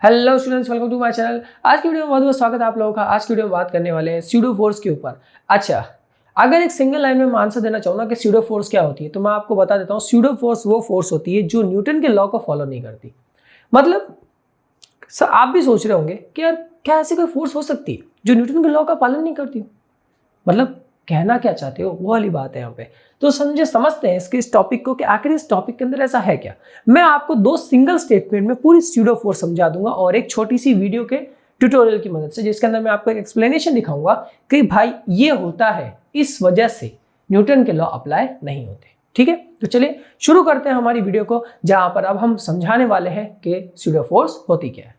Hello students, welcome to my channel. आज की video में बहुत बहुत स्वागत है आप लोगों का। आज की वीडियो में बात करने वाले हैं स्यूडो फोर्स के ऊपर। अच्छा, अगर एक सिंगल लाइन में मैं आंसर देना चाहूँ ना कि स्यूडो फोर्स क्या होती है, तो मैं आपको बता देता हूँ। स्यूडो फोर्स वो फोर्स होती है जो न्यूटन के लॉ को फॉलो नहीं करती। मतलब सर आप भी सोच रहे होंगे कि यार क्या ऐसी कोई फोर्स हो सकती है जो न्यूटन के लॉ का पालन नहीं करती हो। मतलब कहना क्या चाहते हो, वो वाली बात है यहाँ पे। तो समझते हैं इस टॉपिक को कि आखिर इस टॉपिक के अंदर ऐसा है क्या। मैं आपको दो सिंगल स्टेटमेंट में पूरी स्यूडो फोर्स समझा दूंगा और एक छोटी सी वीडियो के ट्यूटोरियल की मदद से, जिसके अंदर मैं आपको एक एक्सप्लेनेशन दिखाऊंगा कि भाई ये होता है, इस वजह से न्यूटन के लॉ अप्लाई नहीं होते। ठीक है, तो चलिए शुरू करते हैं हमारी वीडियो को, जहां पर अब हम समझाने वाले हैं कि स्यूडो फोर्स होती क्या है।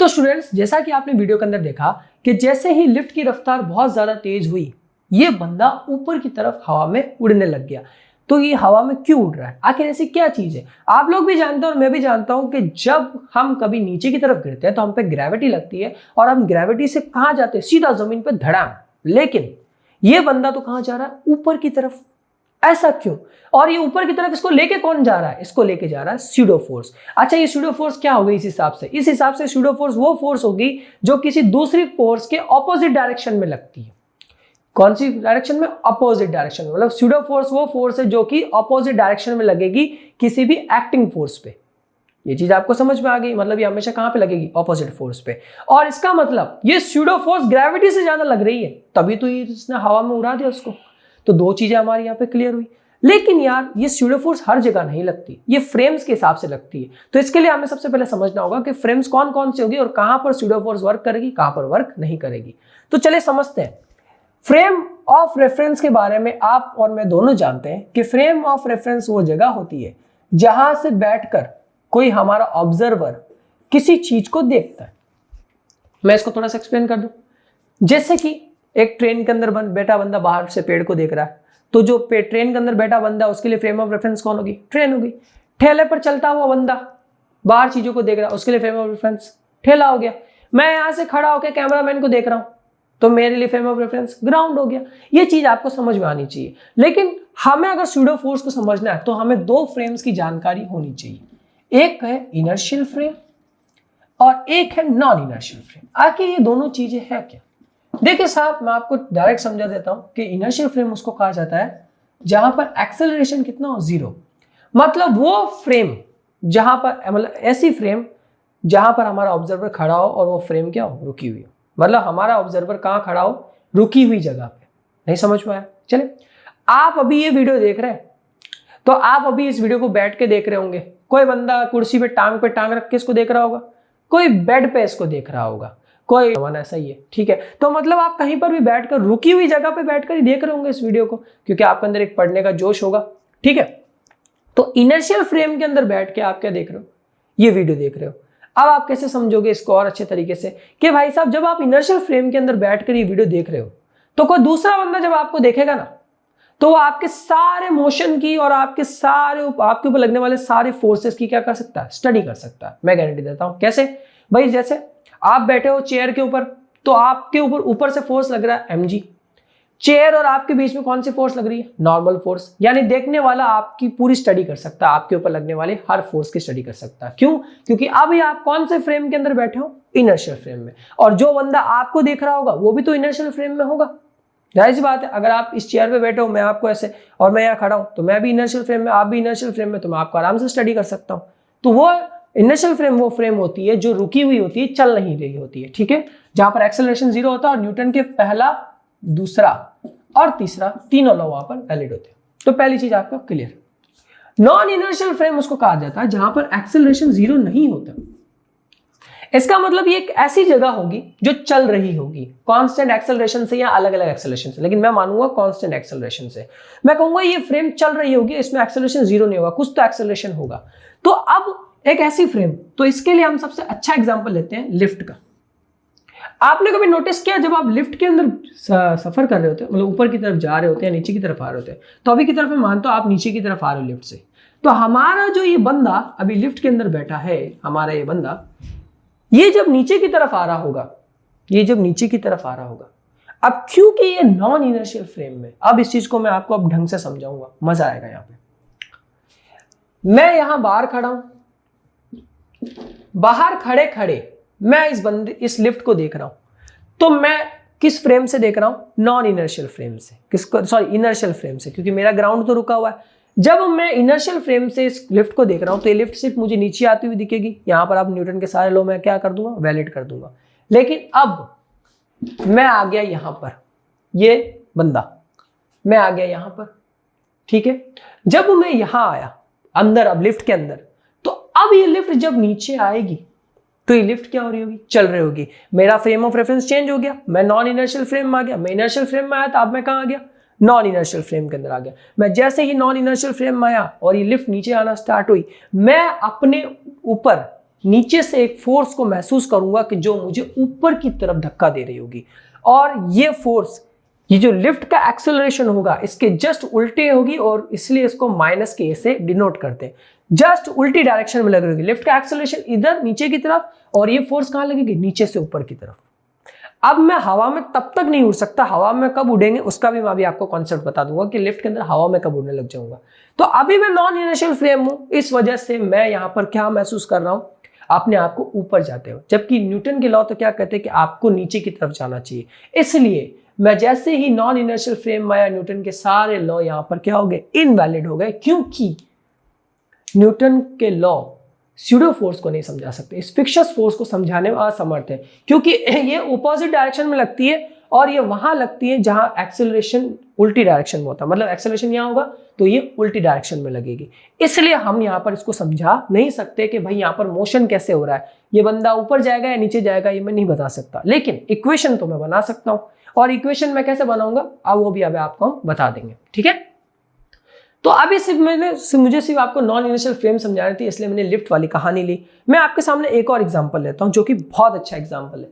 तो स्टूडेंट्स, जैसा कि आपने वीडियो के अंदर देखा कि जैसे ही लिफ्ट की रफ्तार बहुत ज्यादा तेज हुई, ये बंदा ऊपर की तरफ हवा में उड़ने लग गया। तो ये हवा में क्यों उड़ रहा है, आखिर ऐसी क्या चीज है? आप लोग भी जानते हैं और मैं भी जानता हूं कि जब हम कभी नीचे की तरफ गिरते हैं तो हम पे ग्रेविटी लगती है और हम ग्रेविटी से कहां जाते हैं, सीधा जमीन पे धड़ाम। लेकिन ये बंदा तो कहां जा रहा है, ऊपर की तरफ। ऐसा क्यों? और ये ऊपर की तरफ इसको लेके कौन जा रहा है? इसको लेके जा रहा है स्यूडो फोर्स। अच्छा, ये स्यूडो फोर्स क्या होगी इस हिसाब से? इस हिसाब से स्यूडो फोर्स वो फोर्स होगी जो किसी दूसरी फोर्स के ऑपोजिट डायरेक्शन में लगती है। कौन सी डायरेक्शन में? अपोजिट डायरेक्शन में। मतलब स्यूडो फोर्स वो फोर्स है जो कि अपोजिट डायरेक्शन में लगेगी किसी भी एक्टिंग फोर्स पे। ये चीज आपको समझ में आ गई? मतलब ये हमेशा कहां पे लगेगी? ऑपोजिट फोर्स पे। और इसका मतलब ये स्यूडो फोर्स ग्रेविटी से ज्यादा लग रही है, तभी तो ये इसने हवा में उड़ा दिया उसको। तो दो चीजें हमारी यहाँ पे क्लियर हुई। लेकिन यार ये स्यूडो फोर्स हर जगह नहीं लगती, ये फ्रेम्स के हिसाब से लगती है। तो इसके लिए हमें सबसे पहले समझना होगा कि फ्रेम्स कौन कौन से होगी और कहां पर स्यूडो फोर्स वर्क करेगी, कहां पर वर्क नहीं करेगी। तो चलिए समझते हैं। फ्रेम ऑफ रेफरेंस के बारे में आप और मैं दोनों जानते हैं कि फ्रेम ऑफ रेफरेंस वो जगह होती है जहां से बैठकर कोई हमारा ऑब्जर्वर किसी चीज को देखता है। मैं इसको थोड़ा सा एक्सप्लेन कर दूं। जैसे कि एक ट्रेन के अंदर बैठा बंदा बाहर से पेड़ को देख रहा है, तो जो ट्रेन के अंदर बैठा बंदा, उसके लिए फ्रेम ऑफ रेफरेंस कौन होगी? ट्रेन होगी। ठेले पर चलता हुआ बंदा बाहर चीजों को देख रहा है, उसके लिए फ्रेम ऑफ रेफरेंस ठेला हो गया। मैं यहां से खड़ा होकर कैमरामैन को देख रहा हूं, तो मेरे लिए फ्रेम ऑफ रेफरेंस ग्राउंड हो गया। ये चीज आपको समझ में आनी चाहिए। लेकिन हमें अगर स्यूडो फोर्स को समझना है तो हमें दो फ्रेम्स की जानकारी होनी चाहिए। एक है इनर्शियल फ्रेम और एक है नॉन इनर्शियल फ्रेम। आखिर ये दोनों चीजें है क्या? देखिए साहब, मैं आपको डायरेक्ट समझा देता हूं कि इनर्शियल फ्रेम उसको कहा जाता है जहां पर एक्सेलरेशन कितना हो? जीरो। मतलब वो फ्रेम जहां पर, मतलब ऐसी फ्रेम जहां पर हमारा ऑब्जर्वर खड़ा हो और वो फ्रेम क्या हो? रुकी हुई हो। मतलब हमारा ऑब्जर्वर कहां खड़ा हो? रुकी हुई जगह पे। नहीं समझ में आया? चले, आप अभी ये वीडियो देख रहे हैं तो आप अभी इस वीडियो को बैठ के देख रहे होंगे। कोई बंदा कुर्सी पे टांग रख के इसको देख रहा होगा, कोई बेड पे इसको देख रहा होगा, कोई ऐसा ही है। ठीक है, तो मतलब आप कहीं पर भी बैठकर, रुकी हुई जगह पे बैठकर ही देख रहे होंगे इस वीडियो को, क्योंकि आपके अंदर एक पढ़ने का जोश होगा। ठीक है, तो इनर्शियल फ्रेम के अंदर बैठ के आप क्या देख रहे हो? ये वीडियो देख रहे हो। अब आप कैसे समझोगे इसको और अच्छे तरीके से कि भाई साहब, जब आप इनर्शियल फ्रेम के अंदर बैठकर ये वीडियो देख रहे हो तो कोई दूसरा बंदा जब आपको देखेगा ना, तो वो आपके सारे मोशन की और आपके ऊपर लगने वाले सारे फोर्सेस की क्या कर सकता है? स्टडी कर सकता है। मैं गारंटी देता हूं। कैसे भाई? जैसे आप बैठे हो चेयर के ऊपर, तो आपके ऊपर से फोर्स लग रहा है mg। चेयर और आपके बीच में कौन सी फोर्स लग रही है? Normal force. यानी देखने वाला आपकी पूरी स्टडी कर सकता है, आपके ऊपर लगने वाले हर फोर्स की स्टडी कर सकता है। क्यों? क्योंकि अभी आप कौन से फ्रेम के अंदर बैठे हो? इनर्शियल फ्रेम में। और जो बंदा आपको देख रहा होगा वो भी तो इनर्शियल फ्रेम में होगा। जाहिर सी बात है, अगर आप इस चेयर पे बैठे हो, मैं आपको ऐसे, और मैं यहाँ खड़ा हूं, तो मैं भी इनर्शियल फ्रेम में, आप भी इनर्शियल फ्रेम में, तो मैं आपको आराम से स्टडी कर सकता हूं। तो वो इनर्शियल फ्रेम वो फ्रेम होती है जो रुकी हुई होती है, चल नहीं रही होती है। ठीक है, जहां पर एक्सेलरेशन जीरो होता है और न्यूटन के पहला, दूसरा और तीसरा तीनों लॉ वहां पर वैलिड होते हैं। तो पहली चीज आपको क्लियर। नॉन इनर्शियल फ्रेम उसको कहा जाता है जहां पर एक्सेलरेशन जीरो नहीं होता। इसका मतलब ये एक ऐसी जगह होगी जो चल रही होगी कांस्टेंट एक्सेलरेशन से या अलग अलग एक्सेलरेशन से, लेकिन मैं मानूंगा कांस्टेंट एक्सेलरेशन से। मैं कहूंगा ये फ्रेम चल रही होगी, इसमें एक्सेलरेशन जीरो नहीं होगा, कुछ तो एक्सेलरेशन होगा। तो अब एक ऐसी फ्रेम, तो इसके लिए हम सबसे अच्छा एग्जांपल लेते हैं लिफ्ट का। आपने कभी नोटिस किया, जब आप लिफ्ट के अंदर सफर कर रहे होते हैं, मतलब ऊपर की तरफ जा रहे होते हैं, नीचे की तरफ आ रहे होते हैं, तो अभी की तरफ मैं मानता हूं आप नीचे की तरफ आ रहे हो लिफ्ट से, तो हमारा जो ये बंदा अभी लिफ्ट के अंदर बैठा है, हमारा ये बंदा, ये जब नीचे की तरफ आ रहा होगा, ये जब नीचे की तरफ आ रहा होगा, अब क्योंकि ये नॉन इनर्शियल फ्रेम में, अब इस चीज को मैं आपको अब ढंग से समझाऊंगा, मजा आएगा। यहां पे मैं यहां बाहर खड़ा हूं, बाहर खड़े खड़े मैं इस लिफ्ट को देख रहा हूं, तो मैं किस फ्रेम से देख रहा हूं? नॉन इनर्शियल फ्रेम से। किसको? सॉरी, इनर्शियल फ्रेम से, क्योंकि मेरा ग्राउंड तो रुका हुआ है। जब मैं इनर्शियल फ्रेम से इस लिफ्ट को देख रहा हूं तो ये लिफ्ट सिर्फ मुझे नीचे आती हुई दिखेगी। यहां पर आप न्यूटन के सारे लॉ मैं क्या कर दूंगा? वैलिड कर दूंगा। लेकिन अब मैं आ गया यहां पर, ये बंदा, मैं आ गया यहां पर, ठीक है। जब मैं यहां आया अंदर, अब लिफ्ट के अंदर, तो अब ये लिफ्ट जब नीचे आएगी तो ये लिफ्ट क्या हो रही होगी? चल रही होगी। मेरा फ्रेम ऑफ रेफरेंस चेंज हो गया, मैं नॉन इनर्शियल फ्रेम में आ गया। मैं इनर्शियल फ्रेम में आया था, अब मैं कहां आ गया? नॉन इनर्शियल फ्रेम के अंदर आ गया। मैं जैसे ही नॉन इनर्शियल फ्रेम में आया और ये लिफ्ट नीचे आना स्टार्ट हुई, मैं अपने ऊपर नीचे से एक फोर्स को महसूस करूंगा कि जो मुझे ऊपर की तरफ धक्का दे रही होगी, और ये फोर्स, ये जो लिफ्ट का एक्सेलरेशन होगा, इसके जस्ट उल्टे होगी, और इसलिए इसको माइनस के से डिनोट करते हैं। जस्ट उल्टी डायरेक्शन में लग रही होगी। लिफ्ट का एक्सेलरेशन इधर नीचे की तरफ, और ये फोर्स कहां लगेगी? नीचे से ऊपर की तरफ। अब मैं हवा में तब तक नहीं उड़ सकता, हवा में कब उड़ेंगे उसका भी मैं अभी आपको कॉन्सेप्ट बता दूंगा कि लिफ्ट के अंदर हवा में कब उड़ने लग जाऊंगा। तो अभी मैं नॉन इनर्शियल फ्रेम हूं, इस वजह से मैं यहां पर क्या महसूस कर रहा हूं? अपने आप को ऊपर जाते हुए। जबकि न्यूटन के लॉ तो क्या कहते हैं कि आपको नीचे की तरफ जाना चाहिए। इसलिए मैं जैसे ही नॉन इनर्शियल फ्रेम में आया, न्यूटन के सारे लॉ यहां पर क्या हो गए? इनवैलिड हो गए, क्योंकि न्यूटन के लॉ स्यूडो फोर्स को नहीं समझा सकते, इस फिक्शस फोर्स को समझाने में असमर्थ है, क्योंकि ये ऑपोजिट डायरेक्शन में लगती है और ये वहां लगती है जहां एक्सेलरेशन उल्टी डायरेक्शन में होता है। मतलब एक्सेलरेशन यहां होगा तो ये उल्टी डायरेक्शन में लगेगी। इसलिए हम यहां पर इसको समझा नहीं सकते कि भाई यहां पर मोशन कैसे हो रहा है, ये बंदा ऊपर जाएगा या नीचे जाएगा, ये मैं नहीं बता सकता। लेकिन इक्वेशन तो मैं बना सकता हूं, और इक्वेशन मैं कैसे बनाऊंगा अब वो भी अब आपको हम बता देंगे, ठीक है। तो अभी मुझे सिर्फ आपको नॉन इनर्शियल फ्रेम समझानी थी, इसलिए मैंने लिफ्ट वाली कहानी ली। मैं आपके सामने एक और एग्जांपल लेता हूं जो कि बहुत अच्छा एग्जांपल है।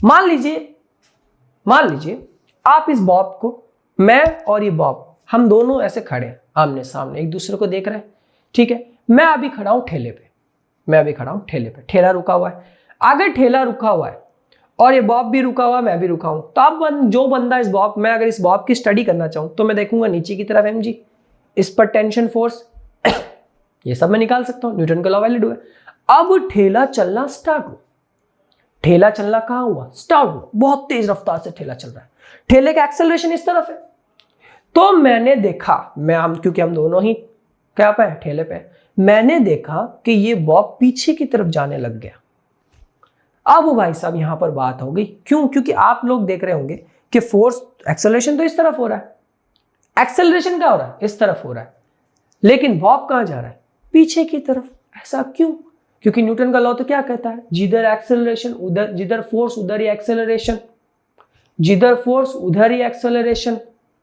मान लीजिए आप इस बॉब को, मैं और ये बॉब, हम दोनों ऐसे खड़े हैं आमने सामने, एक दूसरे को देख रहे हैं, ठीक है। मैं अभी खड़ा हूं ठेले पे, ठेला रुका हुआ है। अगर ठेला रुका हुआ है और ये बॉब भी रुका हुआ है, मैं भी रुका हूं, तो अब जो बंदा मैं अगर इस बॉब की स्टडी करना चाहूं तो मैं देखूंगा नीचे की तरफ mg, इस पर टेंशन फोर्स, ये सब मैं निकाल सकता हूं, न्यूटन का लॉ वैलिड हुआ। अब ठेला चलना स्टार्ट हुआ। ठेला चलना कहां हुआ? स्टार्ट हुआ। बहुत तेज रफ्तार से ठेला चल रहा है, ठेले का एक्सेलरेशन इस तरफ है। तो मैंने देखा, क्योंकि हम दोनों ही क्या पे हैं? ठेले पे। मैंने देखा कि ये बॉब पीछे की तरफ जाने लग गया। अब भाई साहब यहां पर बात हो गई, क्यों? क्योंकि आप लोग देख रहे होंगे कि फोर्स, एक्सेलरेशन तो इस तरफ हो रहा है, एक्सेलरेशन क्या हो रहा है? इस तरफ हो रहा है, लेकिन बॉब कहां जा रहा है? पीछे की तरफ। ऐसा क्यों? क्योंकि न्यूटन का लॉ तो क्या कहता है? जिधर एक्सेलरेशन उधर, जिधर फोर्स उधर ही एक्सेलरेशन, जिधर फोर्स उधर ही एक्सेलरेशन।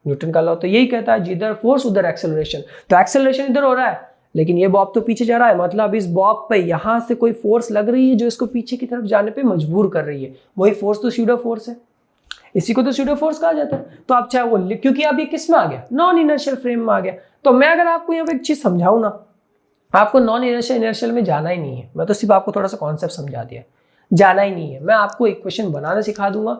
न्यूटन का लॉ तो यही कहता है, जिधर फोर्स उधर एक्सेलरेशन। तो एक्सेलरेशन इधर हो रहा है, लेकिन ये बॉब तो पीछे जा रहा है, मतलब इस बॉब पे यहां से कोई फोर्स लग रही है जो इसको पीछे की तरफ जाने पे मजबूर कर रही है। वही फोर्स तो स्यूडो फोर्स है, इसी को तो स्यूडो फोर्स कहा जाता है। तो आप चाहे वो, क्योंकि अब ये किस में आ गया? नॉन इनर्शियल फ्रेम में आ गया। तो मैं अगर आपको यहाँ पे एक चीज समझाऊं ना, आपको नॉन इनर्शियल में जाना ही नहीं है, मैं तो सिर्फ आपको थोड़ा सा कॉन्सेप्ट समझा दिया, जाना ही नहीं है। मैं आपको इक्वेशन बनाना सिखा दूंगा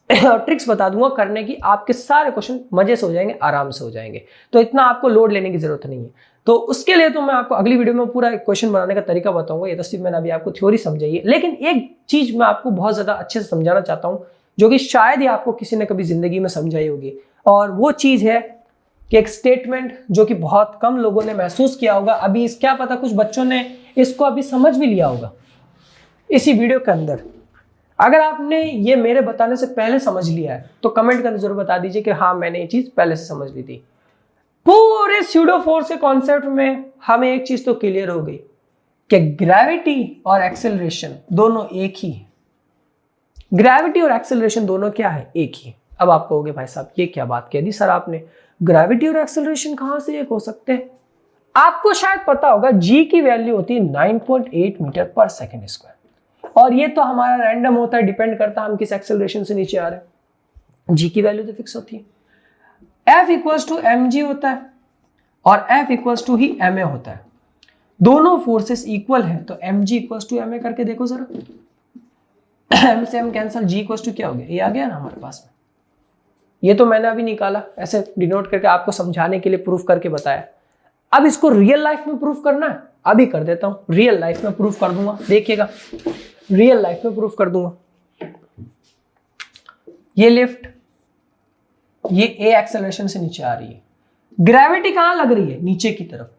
और ट्रिक्स बता दूंगा करने की, आपके सारे क्वेश्चन मजे से हो जाएंगे, आराम से हो जाएंगे। तो इतना आपको लोड लेने की जरूरत नहीं है। तो उसके लिए तो मैं आपको अगली वीडियो में पूरा क्वेश्चन बनाने का तरीका बताऊंगा। ये तो सिर्फ मैंने अभी आपको थ्योरी समझाई है, लेकिन एक चीज मैं आपको बहुत ज्यादा अच्छे से समझाना चाहता हूँ, जो कि शायद ही आपको किसी ने कभी जिंदगी में समझाई होगी। और वो चीज है कि एक स्टेटमेंट जो कि बहुत कम लोगों ने महसूस किया होगा। अभी क्या पता कुछ बच्चों ने इसको अभी समझ भी लिया होगा इसी वीडियो के अंदर। अगर आपने ये मेरे बताने से पहले समझ लिया है तो कमेंट करके जरूर बता दीजिए कि हाँ मैंने ये चीज पहले से समझ ली थी। पूरे स्यूडो फोर्स के कॉन्सेप्ट में हमें एक चीज तो क्लियर हो गई कि ग्रेविटी और एक्सेलरेशन दोनों एक ही है। ग्रेविटी और एक्सेलरेशन दोनों क्या है? एक ही। अब आप कहोगे भाई साहब ये क्या बात कह दी सर आपने, ग्रेविटी और एक्सेलरेशन कहां से एक हो सकते हैं? आपको शायद पता होगा जी की वैल्यू होती है 9.8 मीटर पर सेकेंड स्क्वायर, और ये तो हमारा रैंडम होता है, डिपेंड करता है हम किस एक्सेलरेशन से नीचे आ रहे हैं। जी की वैल्यू तो फिक्स होती है। F इक्वल्स टू mg होता है और F इक्वल्स टू ही ma होता है। दोनों फोर्सेस इक्वल है, तो mg इक्वल्स टू ma करके देखो जरा। m से m cancel, g equals to क्या हो गया, ये आ गया ना हमारे पास में। ये तो मैंने अभी निकाला, ऐसे डिनोट करके आपको समझाने के लिए प्रूफ करके बताया। अब इसको रियल लाइफ में प्रूफ करना है, अभी कर देता हूं, रियल लाइफ में प्रूफ कर दूंगा, देखिएगा रियल लाइफ में प्रूफ कर दूंगा। ये लिफ्ट, ये a एक्सेलरेशन से नीचे आ रही है, ग्रेविटी कहां लग रही है, नीचे की तरफ।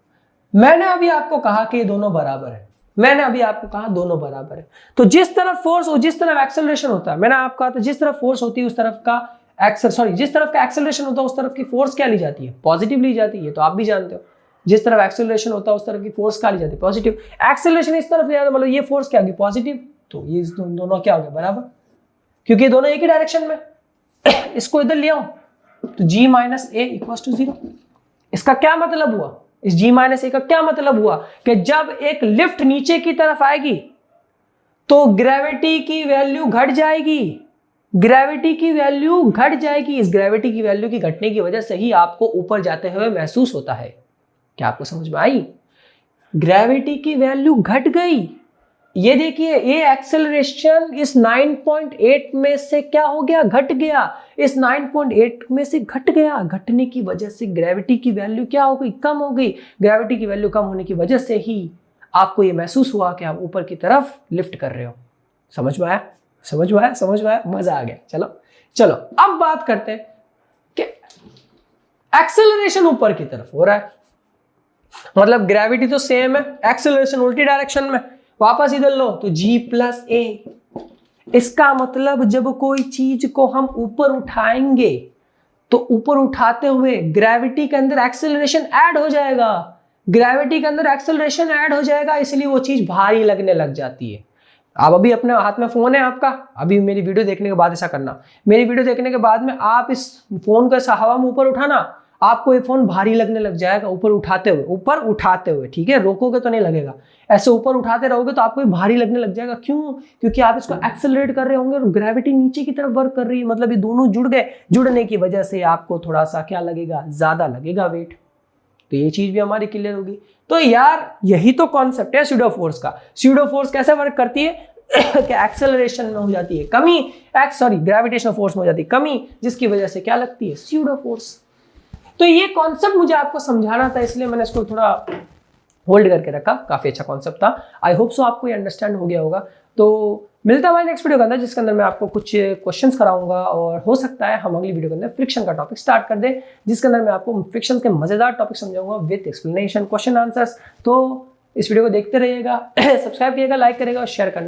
मैंने अभी आपको कहा कि ये दोनों बराबर है, मैंने अभी आपको कहा दोनों बराबर है। तो जिस तरफ फोर्स और जिस तरफ एक्सेलरेशन होता है, मैंने आपको कहा था जिस तरफ फोर्स होती है उस तरफ का जिस तरफ का एक्सेलरेशन होता है उस तरफ की फोर्स क्या ली जाती है, पॉजिटिव ली जाती है, तो आप भी जानते हो। जिस तरफ एक्सेलरेशन होता है उस तरफ की फोर्स क्या ली जाती है, पॉजिटिव। एक्सेलरेशन इस तरफ ले जाता है, मतलब ये फोर्स क्या होगी, पॉजिटिव, तो ये दोनों क्या हो गया, बराबर, क्योंकि दोनों एक ही डायरेक्शन में। इसको इधर ले आओ तो g minus a equals to 0। इसका क्या मतलब हुआ, इस g माइनस ए का क्या मतलब हुआ कि जब एक लिफ्ट नीचे की तरफ आएगी तो ग्रेविटी की वैल्यू घट जाएगी, ग्रेविटी की वैल्यू घट जाएगी। इस ग्रेविटी की वैल्यू की घटने की वजह से ही आपको ऊपर जाते हुए महसूस होता है। क्या आपको समझ में आई, ग्रेविटी की वैल्यू घट गई। ये देखिए ये एक्सेलरेशन इस 9.8 में से क्या हो गया, घट गया, इस 9.8 में से घट गया। घटने की वजह से ग्रेविटी की वैल्यू क्या हो गई, कम हो गई। ग्रेविटी की वैल्यू कम होने की वजह से ही आपको ये महसूस हुआ कि आप ऊपर की तरफ लिफ्ट कर रहे हो। समझ में आया, समझ में आया, समझ में आया, मजा आ गया। चलो चलो अब बात करते हैं कि एक्सेलरेशन ऊपर की तरफ हो रहा है, मतलब ग्रेविटी तो सेम है, एक्सेलरेशन उल्टी डायरेक्शन में। वापस इधर लो तो g प्लस ए। इसका मतलब जब कोई चीज को हम ऊपर उठाएंगे तो ऊपर उठाते हुए ग्रेविटी के अंदर एक्सेलरेशन ऐड हो जाएगा, ग्रेविटी के अंदर एक्सेलरेशन ऐड हो जाएगा, इसलिए वो चीज भारी लगने लग जाती है। आप अभी अपने हाथ में फोन है आपका, अभी मेरी वीडियो देखने के बाद ऐसा करना, मेरी वीडियो देखने के बाद में आप इस फोन को ऐसा हवा में ऊपर उठाना, आपको ये फोन भारी लगने लग जाएगा ऊपर उठाते हुए, ठीक है, रोकोगे तो नहीं लगेगा, ऐसे ऊपर उठाते रहोगे तो आपको ये भारी लगने लग जाएगा। क्यों, क्योंकि आप इसको एक्सेलरेट कर रहे होंगे और ग्रेविटी नीचे की तरफ वर्क कर रही है, मतलब ये दोनों जुड़ गए, जुड़ने की वजह से आपको थोड़ा सा क्या लगेगा, ज्यादा लगेगा वेट। तो ये चीज भी हमारी क्लियर होगी। तो यार यही तो कॉन्सेप्ट है स्यूडो फोर्स का। स्यूडो फोर्स कैसे वर्क करती है कि एक्सेलरेशन में हो जाती है कमी, ग्रेविटेशनल फोर्स में हो जाती है कमी, जिसकी वजह से क्या लगती है, स्यूडो फोर्स। तो ये कॉन्सेप्ट मुझे आपको समझाना था, इसलिए मैंने इसको थोड़ा होल्ड करके रखा। काफी अच्छा कॉन्सेप्ट था, आई होप सो आपको ये अंडरस्टैंड हो गया होगा। तो मिलता है हमारे नेक्स्ट वीडियो के अंदर, जिसके अंदर मैं आपको कुछ क्वेश्चंस कराऊंगा और हो सकता है हम अगली वीडियो के अंदर फ्रिक्शन का टॉपिक स्टार्ट कर दें, जिसके अंदर मैं आपको फ्रिक्शन के मजेदार टॉपिक समझाऊंगा विद एक्सप्लेनेशन, क्वेश्चन आंसर्स। तो इस वीडियो को देखते रहिएगा, सब्सक्राइब करिएगा, लाइक करिएगा और शेयर करना।